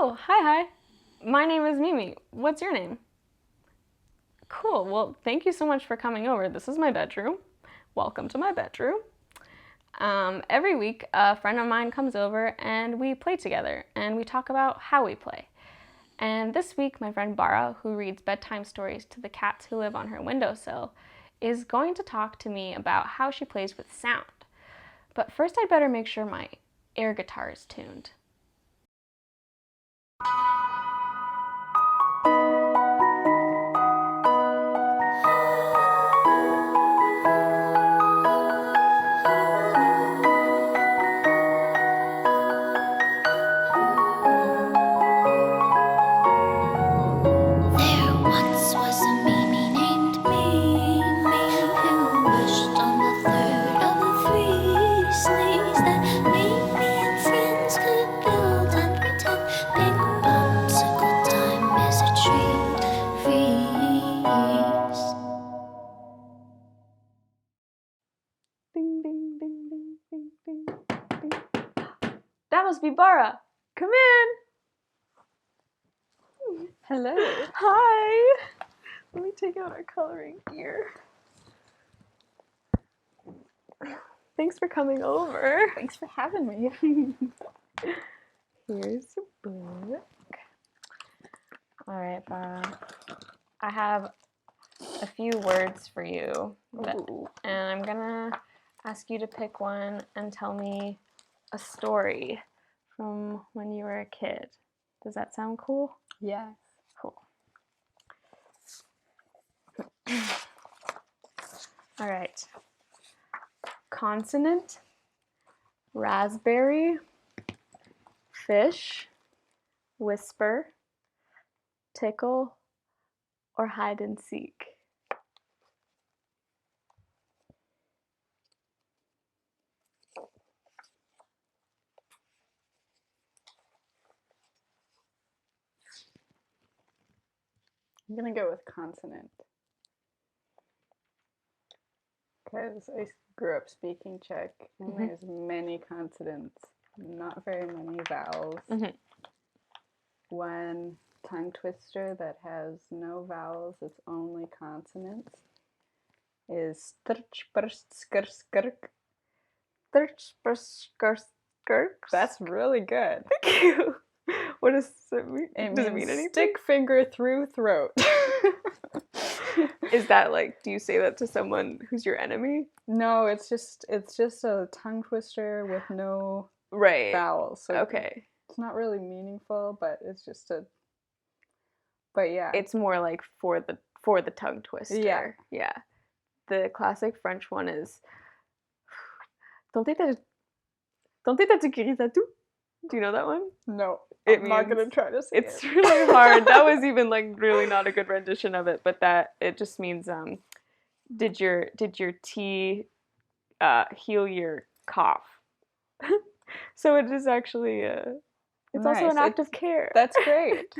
Oh, hi. My name is Mimi. What's your name? Cool. Well, thank you so much for coming over. This is my bedroom. Welcome to my bedroom. Every week, a friend of mine comes over and we play together and we talk about how we play. And this week, my friend Bara, who reads bedtime stories to the cats who live on her windowsill, is going to talk to me about how she plays with sound. But first, I'd better make sure my air guitar is tuned. That must be Bara. Come in. Hello. Hi. Let me take out our coloring here. Thanks for coming over. Thanks for having me. Here's your book. All right, Bara. I have a few words for you, and I'm gonna ask you to pick one and tell me a story from when you were a kid. Does that sound cool? Yes. Cool. All right. Consonant, raspberry, fish, whisper, tickle, or hide and seek. I'm gonna go with consonant. Because I grew up speaking Czech, and there's many consonants, not very many vowels. One tongue twister that has no vowels, it's only consonants, is strch-brst-skr-skrk. Strch-brst-skr-skrk. That's really good. Thank you. What does it mean? Does it mean anything? Stick finger through throat. Is that like, do you say that to someone who's your enemy? No, it's just a tongue twister with no vowels. So okay. It's not really meaningful, but it's just but yeah. It's more like for the tongue twister. Yeah. Yeah. The classic French one is Don't think that's Do you know that one? No. I'm not gonna try to say it. It's really hard. That was even like really not a good rendition of it, but that it just means did your tea heal your cough? So it is actually it's also an act of care. That's great.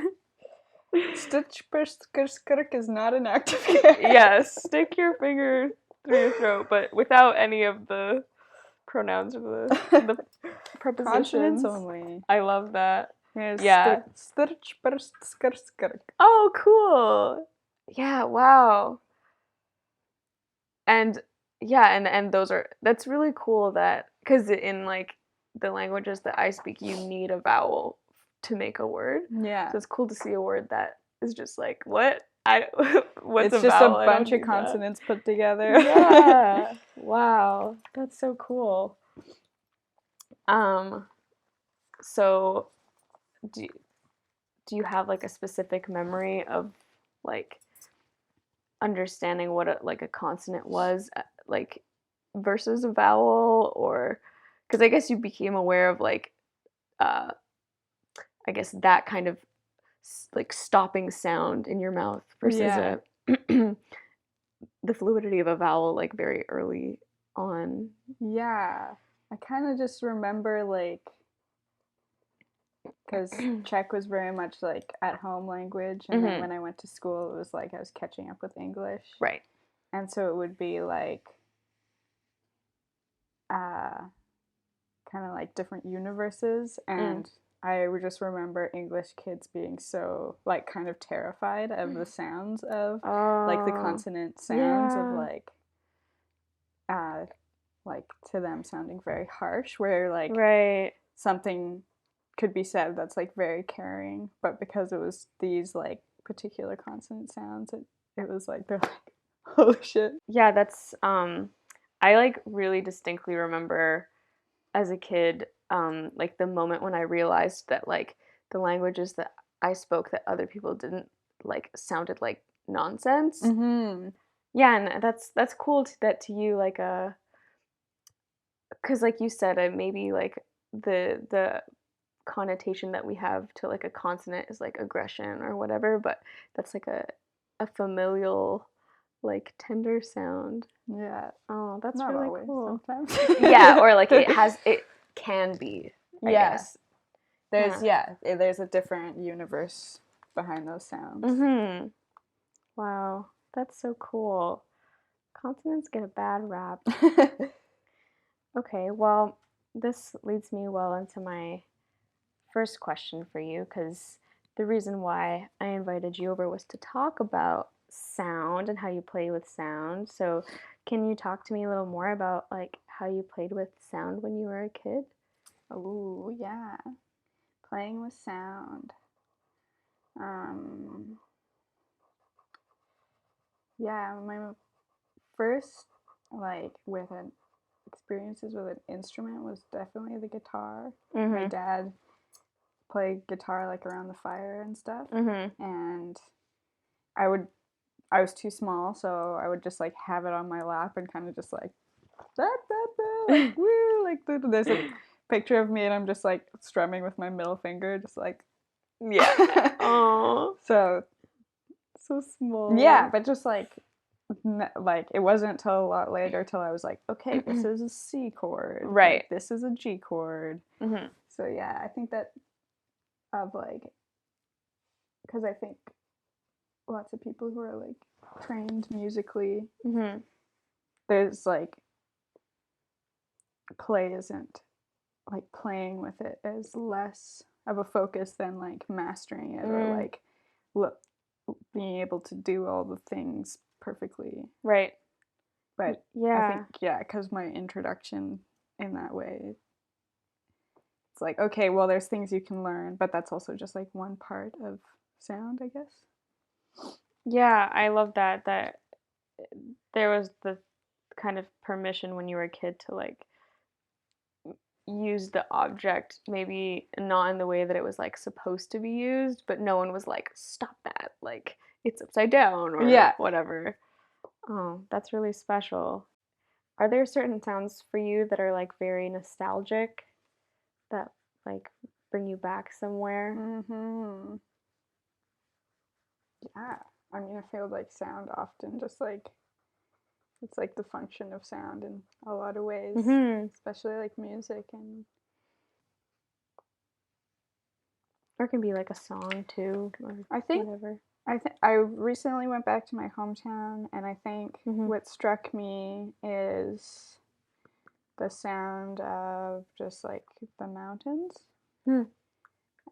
Stitch-brst-skr-skrk is not an act of care. Yes, stick your finger through your throat, but without any of the pronouns or the prepositions. Consonants only. I love that. Yes, yeah. Stitch-brst-skr-skrk. Oh, cool. Yeah, wow. And yeah, and that's really cool that, because in like the languages that I speak, you need a vowel to make a word. Yeah. So it's cool to see a word that is just like, what? What's it's a just vowel? a bunch of consonants put together. Yeah. Wow. That's so cool. So do you have like a specific memory of like understanding what a consonant was, like versus a vowel? Or because I guess you became aware of like I guess that kind of like stopping sound in your mouth versus the fluidity of a vowel like very early on. Yeah, I kind of just remember like, because Czech was very much like at home language, and then when I went to school it was like I was catching up with English, right? And so it would be like kind of like different universes, and I would just remember English kids being so, like, kind of terrified of the sounds of, like, the consonant sounds of, like, to them sounding very harsh, where, like, Right. something could be said that's, like, very caring, but because it was these, like, particular consonant sounds, it was, like, they're like, oh, shit. Yeah, that's, I, like, really distinctly remember as a kid, like, the moment when I realized that, like, the languages that I spoke that other people didn't, like, sounded like nonsense. Mm-hmm. Yeah, and that's cool that to you, like, because like you said, maybe, like, the connotation that we have to, like, a consonant is, like, aggression or whatever, but that's, like, a familial, like, tender sound. Yeah. Oh, that's Not really always, cool. sometimes. Yeah, or, like, it can be, I guess. There's a different universe behind those sounds. Mm-hmm. Wow, that's so cool. Consonants get a bad rap. Okay, well, this leads me well into my first question for you, because the reason why I invited you over was to talk about sound and how you play with sound. So, can you talk to me a little more about, like, how you played with sound when you were a kid? Oh, yeah. Playing with sound. Yeah, my first, like, with an experiences with an instrument was definitely the guitar. Mm-hmm. My dad played guitar, like, around the fire and stuff. Mm-hmm. And I was too small, so I would just, like, have it on my lap and kind of just, like, da, da, da, like, woo, like, there's a picture of me and I'm just, like, strumming with my middle finger, just, like, Yeah. Oh, so so small. yeah, but just, like, it wasn't until a lot later till I was like, okay, this is a C chord, Right. like, this is a G chord. Mm-hmm. So yeah, I think that of, like, because I think lots of people who are, like, trained musically, Mm-hmm. there's, like, play isn't, like, playing with it is less of a focus than, like, mastering it or, like, being able to do all the things perfectly. Right. But Yeah. I think, yeah, because my introduction in that way, it's like, okay, well, there's things you can learn, but that's also just, like, one part of sound, I guess. Yeah, I love that there was the kind of permission when you were a kid to, like, use the object, maybe not in the way that it was, like, supposed to be used, but no one was like, stop that, like, it's upside down or Yeah. whatever. Oh, that's really special. Are there certain sounds for you that are, like, very nostalgic, that, like, bring you back somewhere? Mm-hmm. Yeah. I mean, I feel like sound often just, like, it's, like, the function of sound in a lot of ways, Mm-hmm. especially, like, music and Or it can be like a song too, or I think whatever. I recently went back to my hometown, and I think Mm-hmm. what struck me is the sound of just, like, the mountains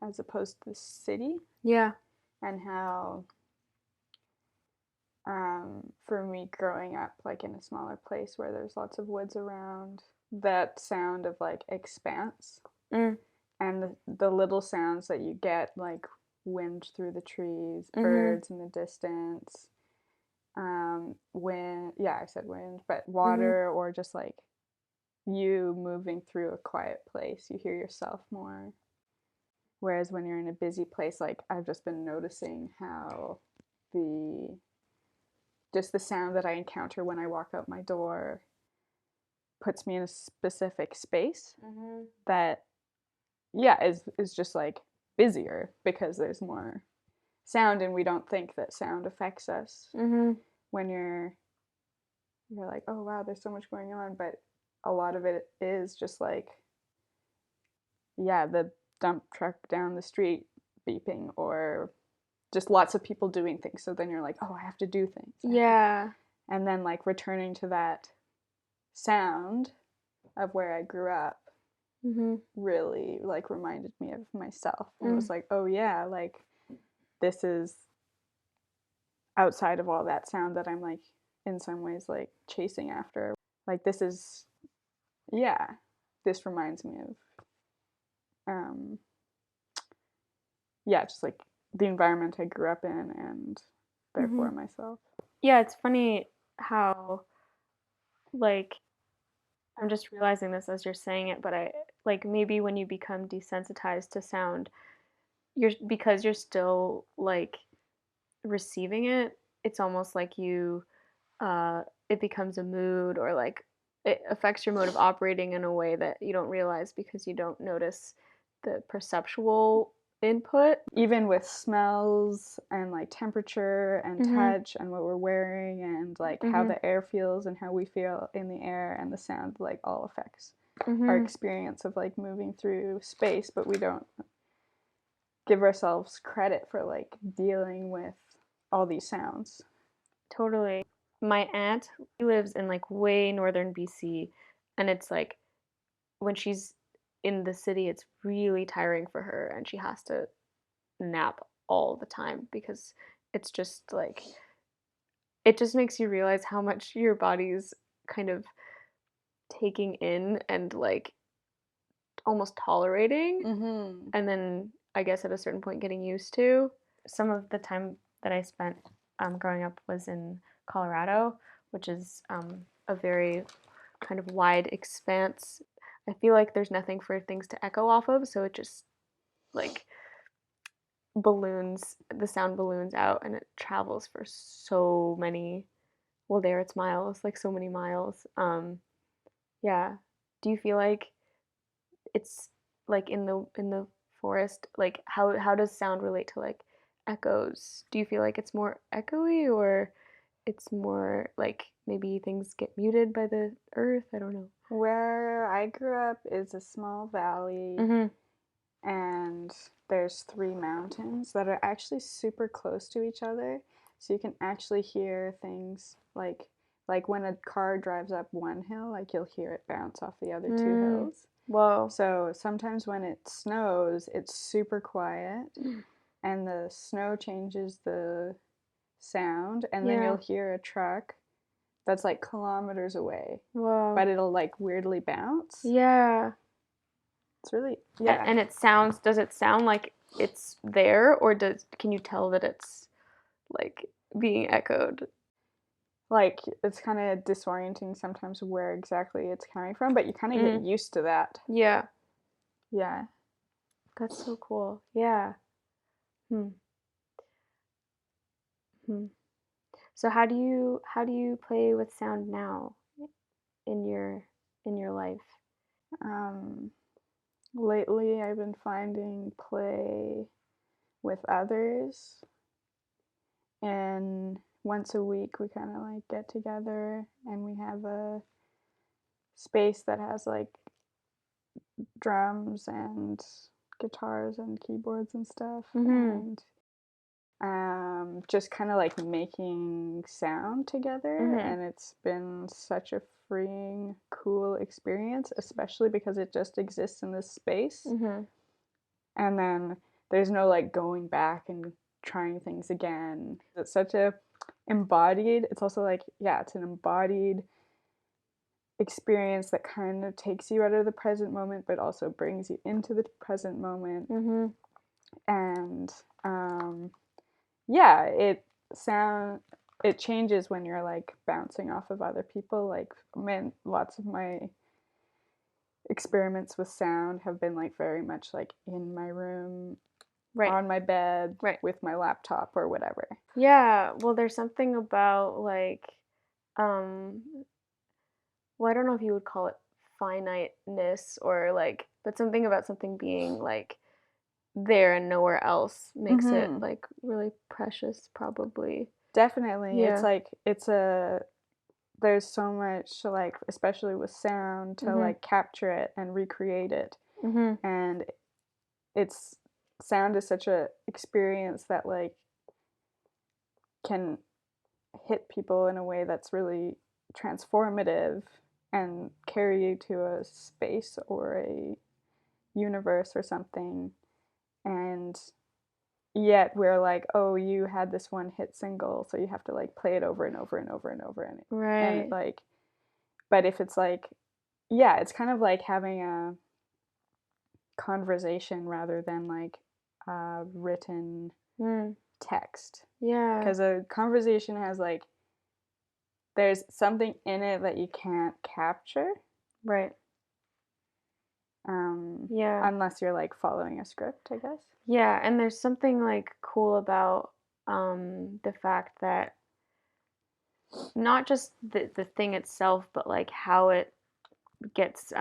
as opposed to the city, Yeah. and how for me growing up, like, in a smaller place where there's lots of woods around, that sound of, like, expanse and the little sounds that you get, like wind through the trees, birds in the distance, wind, yeah, I said wind, but water, or just, like, you moving through a quiet place, you hear yourself more. Whereas when you're in a busy place, like, I've just been noticing how just the sound that I encounter when I walk out my door puts me in a specific space that, yeah, is just, like, busier because there's more sound, and we don't think that sound affects us when you're like, oh wow, there's so much going on, but a lot of it is just, like, yeah, the dump truck down the street beeping, or just lots of people doing things, so then you're like, oh, I have to do things. Yeah. And then, like, returning to that sound of where I grew up really like reminded me of myself and was like, oh yeah, like this is outside of all that sound that I'm like in some ways like chasing after. Like this is, yeah, this reminds me of yeah, just like the environment I grew up in and therefore myself. Yeah, it's funny how, like, I'm just realizing this as you're saying it, but I like maybe when you become desensitized to sound, because you're still like receiving it, it's almost like it becomes a mood, or like it affects your mode of operating in a way that you don't realize because you don't notice the perceptual input. Even with smells and like temperature and touch and what we're wearing and like how the air feels and how we feel in the air, and the sound like all affects our experience of like moving through space, but we don't give ourselves credit for like dealing with all these sounds. Totally. My aunt lives in like way northern BC, and it's like when she's in the city, it's really tiring for her, and she has to nap all the time because it's just like it just makes you realize how much your body's kind of taking in and like almost tolerating, and then I guess at a certain point getting used to. Some of the time that I spent growing up was in Colorado, which is a very kind of wide expanse. I feel like there's nothing for things to echo off of, so it just like the sound balloons out, and it travels for so many, well, there it's miles, like so many miles. Yeah. Do you feel like it's like in the forest, like how does sound relate to like echoes? Do you feel like it's more echoey, or it's more like maybe things get muted by the earth? I don't know. Where I grew up is a small valley, and there's 3 mountains that are actually super close to each other, so you can actually hear things like when a car drives up one hill, like you'll hear it bounce off the other 2 hills. Whoa. So sometimes when it snows, it's super quiet, and the snow changes the sound, and then you'll hear a truck that's like kilometers away. Whoa. But it'll like weirdly bounce. Yeah. It's really, yeah. And does it sound like it's there, or can you tell that it's like being echoed? Like it's kind of disorienting sometimes where exactly it's coming from, but you kind of get used to that. Yeah. Yeah. That's so cool. Yeah. Hmm. Hmm. So how do you play with sound now in your life? Um, lately, I've been finding play with others, and once a week we kind of like get together and we have a space that has like drums and guitars and keyboards and stuff, and just kind of like making sound together, and it's been such a freeing, cool experience, especially because it just exists in this space, and then there's no like going back and trying things again. It's such a embodied, it's also like, yeah, it's an embodied experience that kind of takes you out of the present moment but also brings you into the present moment. And yeah, it changes when you're like bouncing off of other people. Like, man, lots of my experiments with sound have been like very much like in my room, on my bed, with my laptop or whatever. Yeah, well, there's something about like well, I don't know if you would call it finiteness, or like, but something about something being like there and nowhere else makes it like really precious, probably. Definitely. Yeah. It's like there's so much like, especially with sound, to like capture it and recreate it. And it's sound is such a experience that like can hit people in a way that's really transformative and carry you to a space or a universe or something, and yet we're like, oh, you had this one hit single, so you have to like play it over and over and over and over, and Right. like, but if it's like, yeah, it's kind of like having a conversation rather than like a written text. Yeah. Because a conversation has like, there's something in it that you can't capture. Right. Yeah. Unless you're like following a script, I guess. Yeah, and there's something like cool about the fact that not just the thing itself, but like how it gets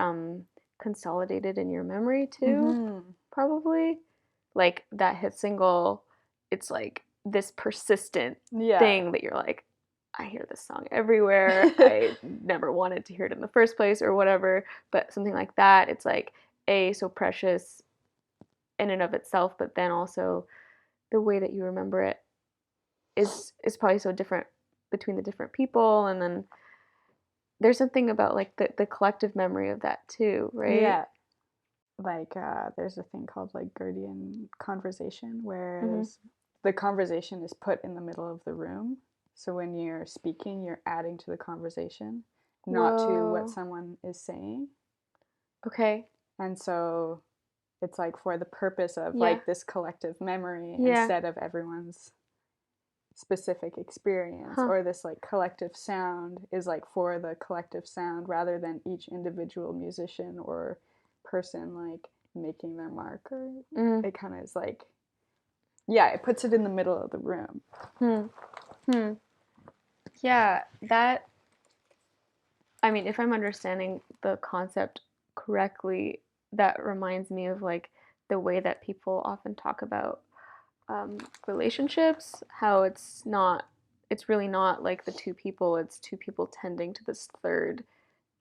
consolidated in your memory too, probably. Like that hit single, it's like this persistent thing that you're like, I hear this song everywhere. I never wanted to hear it in the first place or whatever. But something like that, it's like so precious in and of itself, but then also the way that you remember it is probably so different between the different people, and then there's something about like the collective memory of that too, right? Yeah. Like there's a thing called like Gaudian conversation, whereas the conversation is put in the middle of the room. So when you're speaking, you're adding to the conversation, not to what someone is saying. Okay. And so it's like for the purpose of like this collective memory instead of everyone's specific experience, or this like collective sound is like for the collective sound rather than each individual musician or person like making their mark, or it kind of is like, yeah, it puts it in the middle of the room. Yeah, that, I mean, if I'm understanding the concept correctly, that reminds me of like the way that people often talk about relationships, how it's really not like the two people, it's two people tending to this third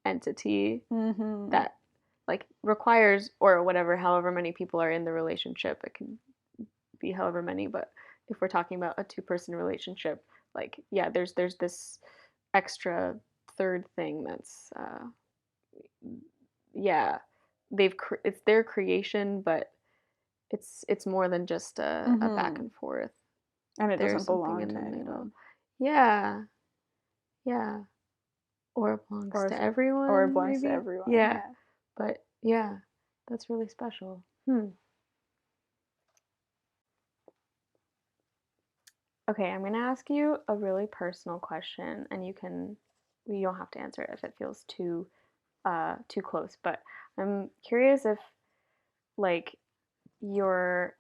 entity that like requires, or whatever, however many people are in the relationship, it can be however many, but if we're talking about a two-person relationship, like, yeah, there's this extra third thing that's yeah, it's their creation, but it's more than just a back and forth, and it there's doesn't something belong in to the anyone. middle. Yeah, or it belongs to everyone, or it belongs maybe? to everyone. Yeah, but yeah, that's really special. Okay, I'm gonna ask you a really personal question, and you don't have to answer it if it feels too close, but I'm curious if like your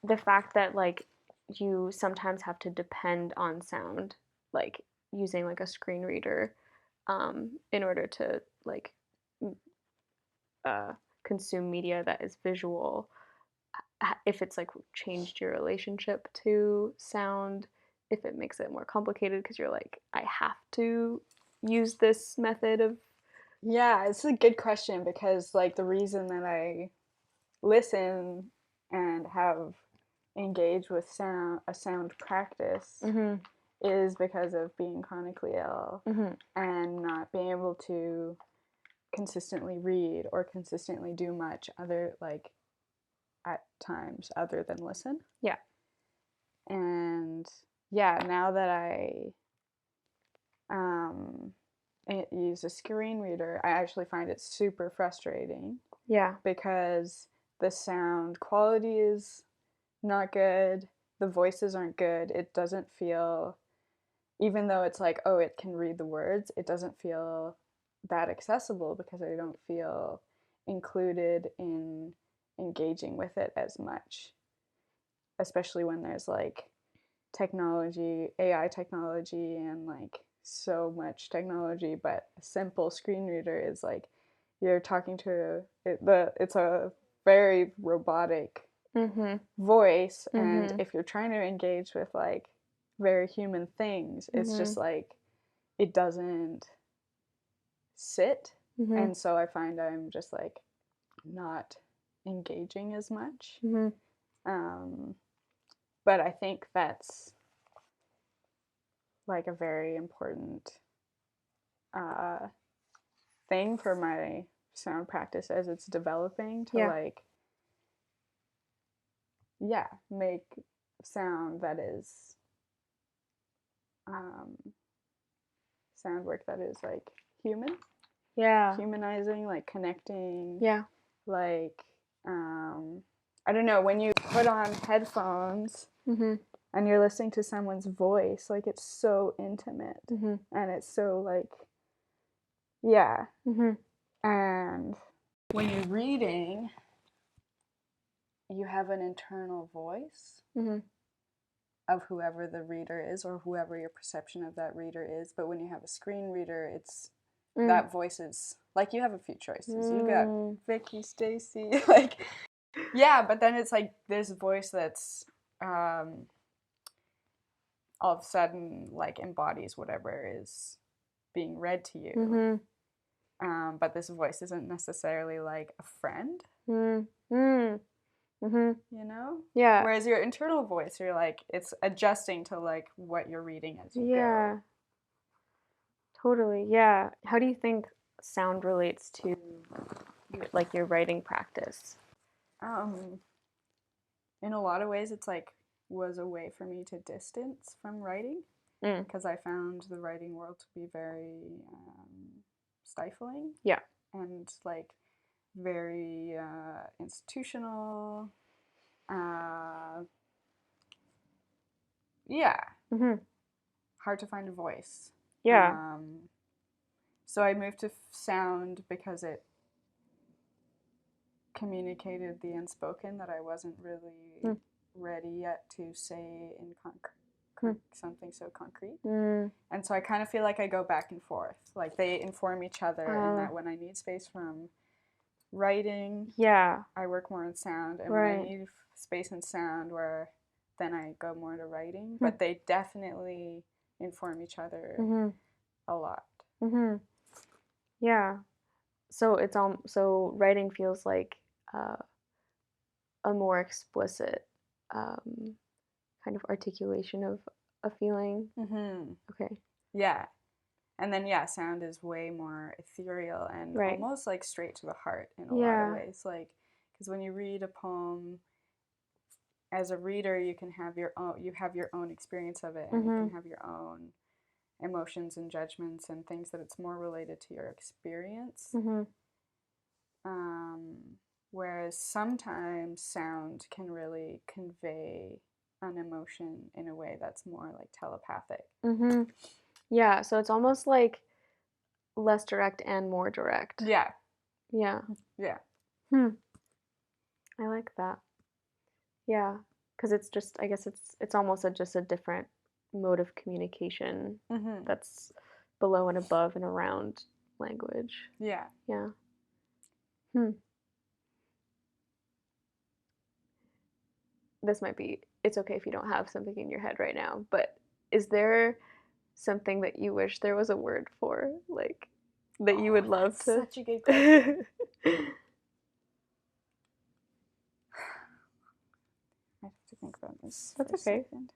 the fact that like you sometimes have to depend on sound, like using like a screen reader in order to like uh, consume media that is visual, if it's like changed your relationship to sound, if it makes it more complicated because you're like, I have to use this method of. Yeah, it's a good question, because like the reason that I listen and have engaged with a sound practice is because of being chronically ill and not being able to consistently read or consistently do much other, like, at times other than listen. Yeah. And yeah, now that I use a screen reader, I actually find it super frustrating. Yeah. Because the sound quality is not good, the voices aren't good, it doesn't feel, even though it's like, oh, it can read the words, it doesn't feel that accessible because I don't feel included in engaging with it as much. Especially when there's like technology, AI technology, and like so much technology, but a simple screen reader is like you're talking to it's a very robotic voice, and if you're trying to engage with like very human things, it's just like it doesn't sit, and so I find I'm just like not engaging as much. But I think that's like a very important thing for my sound practice as it's developing to like make sound that is sound work that is like human, humanizing, like connecting, like I don't know, when you put on headphones and you're listening to someone's voice, like it's so intimate and it's so like and when you're reading, you have an internal voice of whoever the reader is or whoever your perception of that reader is. But when you have a screen reader, it's that voice is like, you have a few choices. You got Vicky, Stacy, like, but then it's like this voice that's all of a sudden like embodies whatever is being read to you. But this voice isn't necessarily like a friend. You know? Yeah. Whereas your internal voice, you're like, it's adjusting to like what you're reading as you go. Totally. Yeah. How do you think sound relates to like your writing practice? In a lot of ways, it's like was a way for me to distance from writing because I found the writing world to be very stifling. Yeah. And like very institutional. Hard to find a voice. So I moved to sound because it communicated the unspoken that I wasn't really ready yet to say in something so concrete. And so I kind of feel like I go back and forth. Like they inform each other, and that when I need space from writing, I work more in sound, and when I need space in sound, where then I go more into writing. But they definitely inform each other a lot. Yeah. So it's so writing feels like a more explicit kind of articulation of a feeling. Okay. Yeah. And then sound is way more ethereal and almost like straight to the heart in a lot of ways. Like, because when you read a poem, as a reader, you can have your own experience of it, and you can have your own emotions and judgments and things that it's more related to your experience. Whereas sometimes sound can really convey an emotion in a way that's more like telepathic. Yeah, so it's almost like less direct and more direct. Yeah. I like that. Yeah, because it's just, I guess it's almost just a different mode of communication that's below and above and around language. Yeah. This might be, it's okay if you don't have something in your head right now, but is there something that you wish there was a word for, like, that you would love to? Such a good question. I have to think about this. That's okay. Second.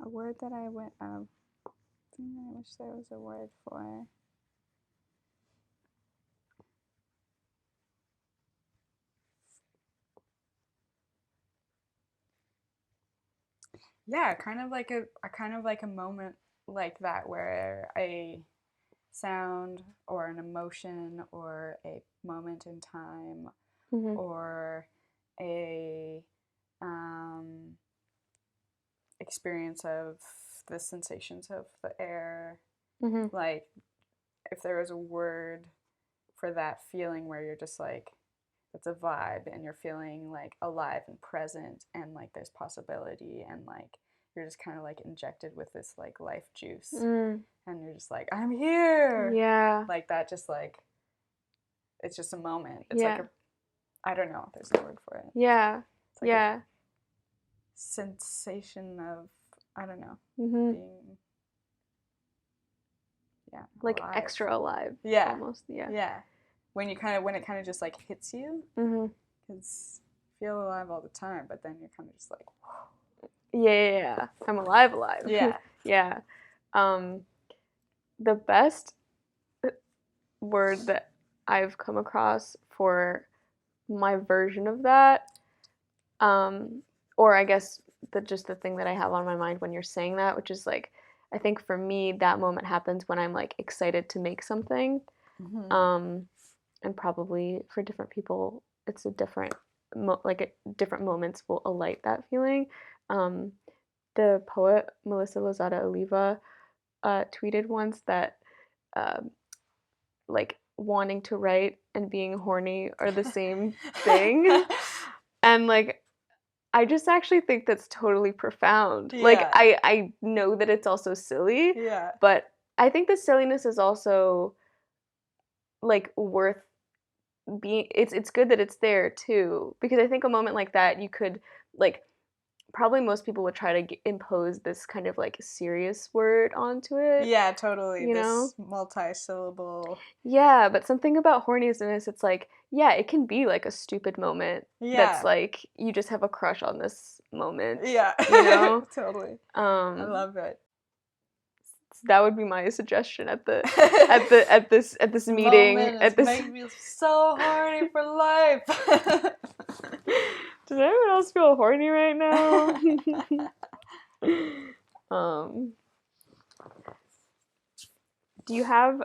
A word that I wish there was a word for. Yeah, kind of like a moment like that where a sound or an emotion or a moment in time or a experience of the sensations of the air. Like, if there was a word for that feeling where you're just like, it's a vibe and you're feeling like alive and present and like there's possibility and like you're just kind of like injected with this like life juice and you're just like, I'm here. Yeah. Like that, just like, it's just a moment. It's like I don't know, there's no word for it. Yeah. It's like a sensation of, I don't know, being like alive. Extra alive. Yeah. Almost. When it kind of just like hits you, because you feel alive all the time, but then you're kind of just like, whoa. Yeah. I'm alive. Yeah. Yeah. The best word that I've come across for my version of that. Or I guess just the thing that I have on my mind when you're saying that, which is like, I think for me that moment happens when I'm like excited to make something. And probably for different people it's a different different moments will alight that feeling. The poet Melissa Lozada Oliva tweeted once that like wanting to write and being horny are the same thing. And like I just actually think that's totally profound. Yeah. Like I know that it's also silly, Yeah. but I think the silliness is also like worth being, it's good that it's there too, because I think a moment like that you could like, probably most people would try to impose this kind of like serious word onto it. Yeah, totally. You know? This multi-syllable. Yeah, but something about horniness, it's like, yeah, it can be like a stupid moment. Yeah. That's like you just have a crush on this moment. Yeah. You know? Totally. I love it. That would be my suggestion at this meeting. Moment make me so horny for life. Does anyone else feel horny right now? Do you have,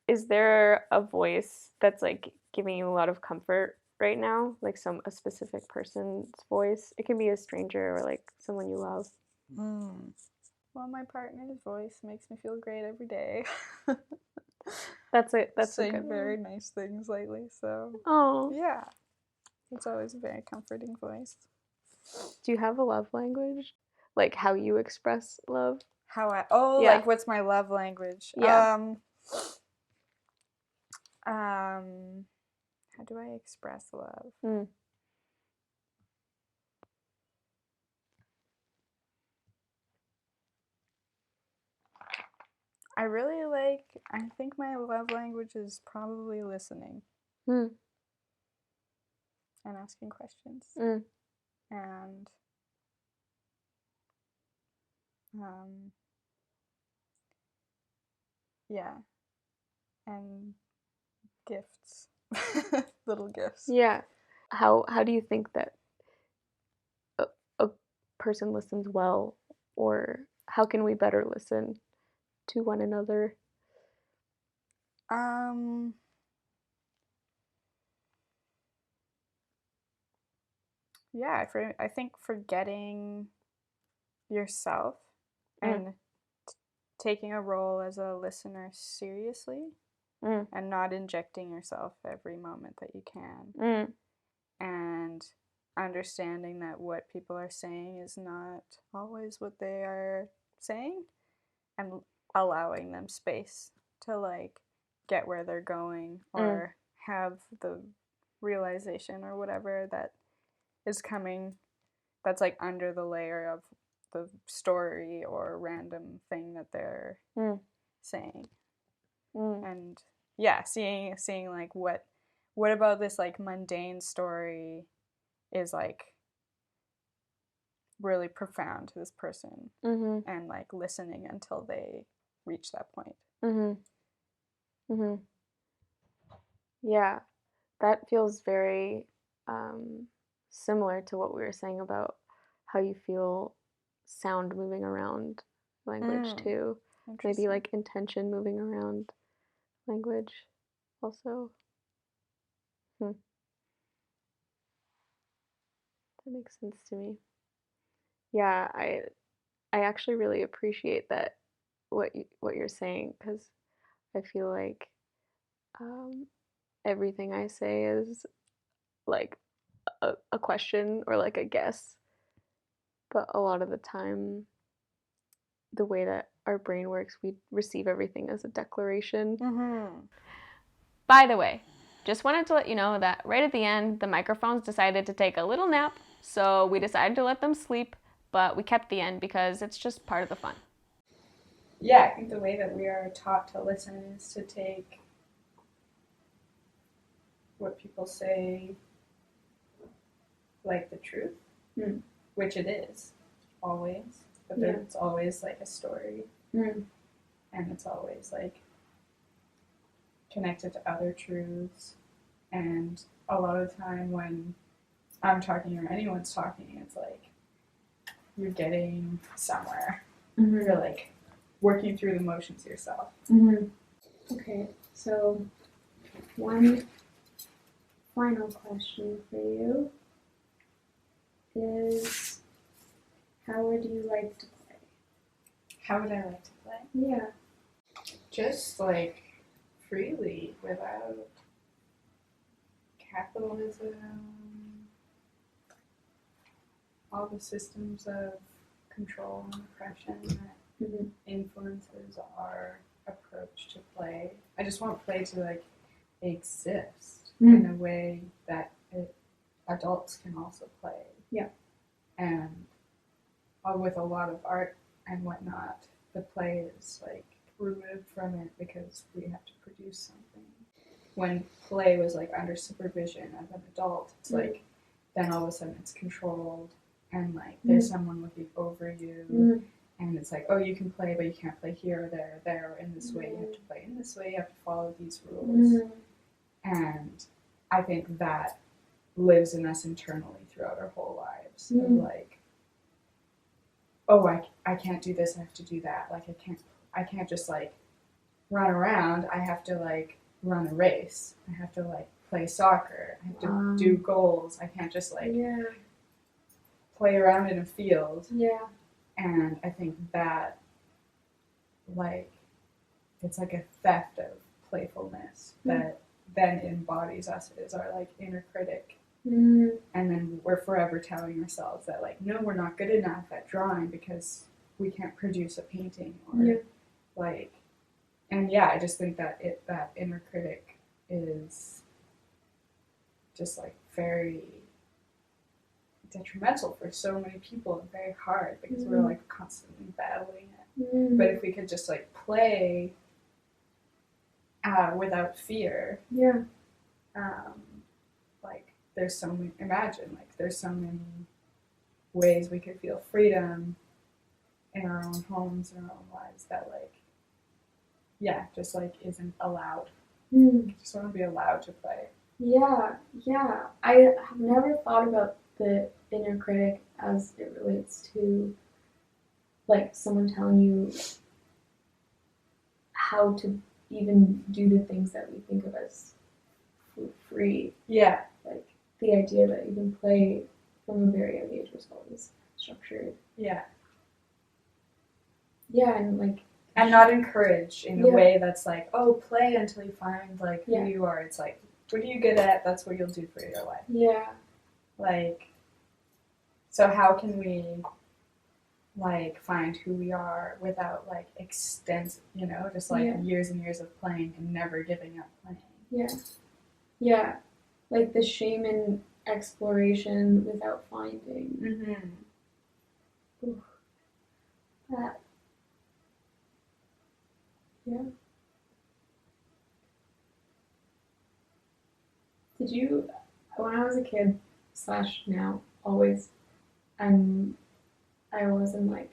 is there a voice that's like giving you a lot of comfort right now? Like a specific person's voice? It can be a stranger or like someone you love. Well, my partner's voice makes me feel great every day. That's a saying good very one. nice things lately, so Oh yeah, it's always a very comforting voice. Do you have a love language? Like how you express love? Yeah. Like what's my love language? Yeah. How do I express love? I think my love language is probably listening. And asking questions. And yeah. And gifts. Little gifts. Yeah. How do you think that a person listens well, or how can we better listen to one another? Yeah, I think forgetting yourself and taking a role as a listener seriously and not injecting yourself every moment that you can. And understanding that what people are saying is not always what they are saying, and allowing them space to like get where they're going or have the realization or whatever that is coming, that's like under the layer of the story or random thing that they're saying. And yeah, seeing like what about this like mundane story is like really profound to this person, and like listening until they reach that point. Yeah, that feels very similar to what we were saying about how you feel sound moving around language too. Maybe like intention moving around language also. That makes sense to me. Yeah, I actually really appreciate that what you're saying, because I feel like everything I say is like a question or like a guess, but a lot of the time the way that our brain works, we receive everything as a declaration. By the way, just wanted to let you know that right at the end, the microphones decided to take a little nap, so we decided to let them sleep, but we kept the end because it's just part of the fun. Yeah, I think the way that we are taught to listen is to take what people say like the truth, which it is, always. But it's always like a story. And it's always like connected to other truths. And a lot of the time when I'm talking or anyone's talking, it's like you're getting somewhere. You're like working through the motions yourself. Okay, so one final question for you is, how would you like to play? How would I like to play? Yeah. Just like freely, without capitalism, all the systems of control and oppression that influences our approach to play. I just want play to like exist in a way that adults can also play. Yeah. And with a lot of art and whatnot, the play is like removed from it because we have to produce something. When play was like under supervision as an adult, it's like then all of a sudden it's controlled and like there's someone looking over you and it's like, oh, you can play but you can't play here or there or in this way. You have to play in this way, you have to follow these rules. And I think that lives in us internally throughout our whole lives. Of like, oh, I can't do this, I have to do that. Like I can't just like run around. I have to like run a race. I have to like play soccer. I have to do goals. I can't just like play around in a field. Yeah. And I think that like it's like a theft of playfulness that then embodies us as our like inner critic. And then we're forever telling ourselves that like, no, we're not good enough at drawing because we can't produce a painting or like, and I just think that that inner critic is just like very detrimental for so many people and very hard because we're like constantly battling it. But if we could just like play without fear, like there's so many, imagine like there's so many ways we could feel freedom in our own homes, in our own lives that like, just like isn't allowed. I just want to be allowed to play. Yeah. I have never thought about the inner critic as it relates to like someone telling you how to even do the things that we think of as free. Yeah. Like the idea that you can play from a very young age was always structured. Yeah. Yeah, and like and not encouraged in a way that's like, oh, play until you find like who you are. It's like, what are you good at? That's what you'll do for your life. Yeah. Like, so how can we like find who we are without like extensive, just like years and years of playing and never giving up playing. Yeah. Yeah. Like the shame in exploration without finding. Ooh. That. Yeah. Did you, when I was a kid / now, always, I wasn't like,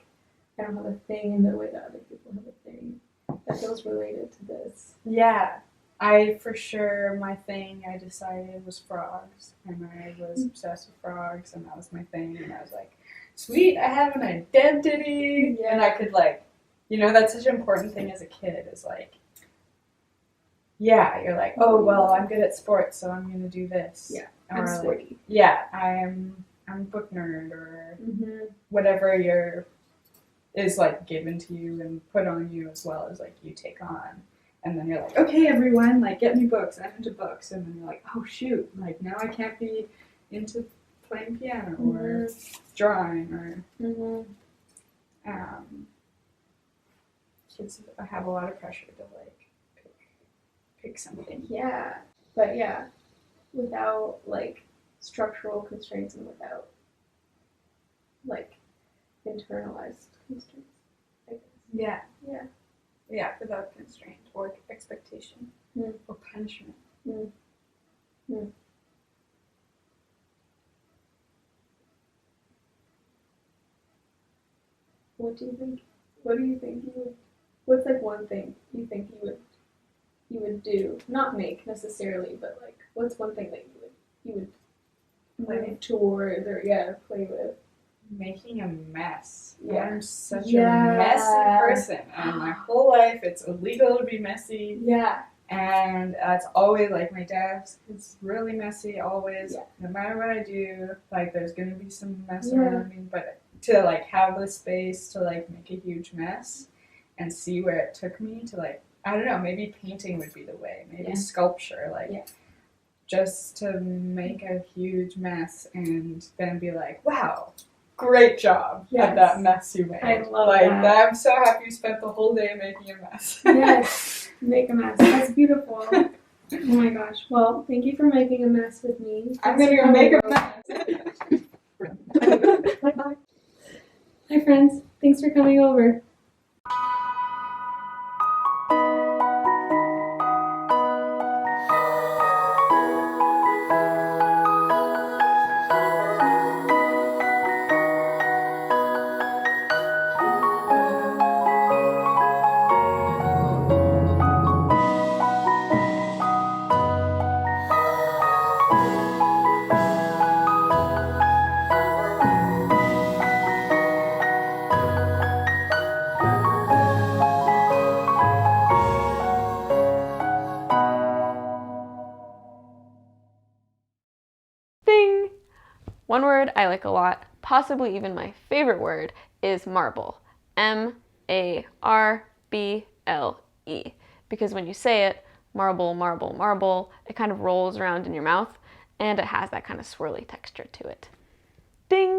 I don't have a thing in the way that other people have a thing that feels related to this. Yeah. For sure, my thing I decided was frogs, and I was obsessed with frogs, and that was my thing, and I was like, sweet, I have an identity, and I could like, that's such an important thing as a kid, is like, you're like, oh, well, I'm good at sports, so I'm going to do this. Yeah, or I'm sporty. Like, I'm a book nerd, or whatever is like given to you and put on you as well as like you take on. And then you're like, okay, everyone, like, get me books. I'm into books. And then you're like, oh, shoot. Like, now I can't be into playing piano or drawing or... kids have a lot of pressure to, like, pick something. Yeah. But, without, like, structural constraints and without, like, internalized constraints, I guess. Yeah, without constraint or expectation or punishment. What do you think? What do you think you would? What's like one thing you think you you would do? Not make necessarily, but like, what's one thing that you would move towards or play with? Making a mess. Yeah. I'm such a Yeah. messy person, and my whole life it's illegal to be messy. Yeah. And it's always like my desk is really messy always. Yeah. No matter what I do, like there's gonna be some mess Yeah. around me. But to like have the space to like make a huge mess and see where it took me to like, I don't know, maybe painting would be the way. Maybe sculpture, like just to make a huge mess and then be like, wow, great job at that mess you made. I love like that. I'm so happy you spent the whole day making a mess. Yes, make a mess. That's beautiful. Oh my gosh. Well, thank you for making a mess with me. I'm gonna go make a mess. Bye. Hi friends. Thanks for coming over. Bing! One word I like a lot, possibly even my favorite word, is marble. M-A-R-B-L-E. Because when you say it, marble, marble, marble, it kind of rolls around in your mouth, and it has that kind of swirly texture to it. Ding!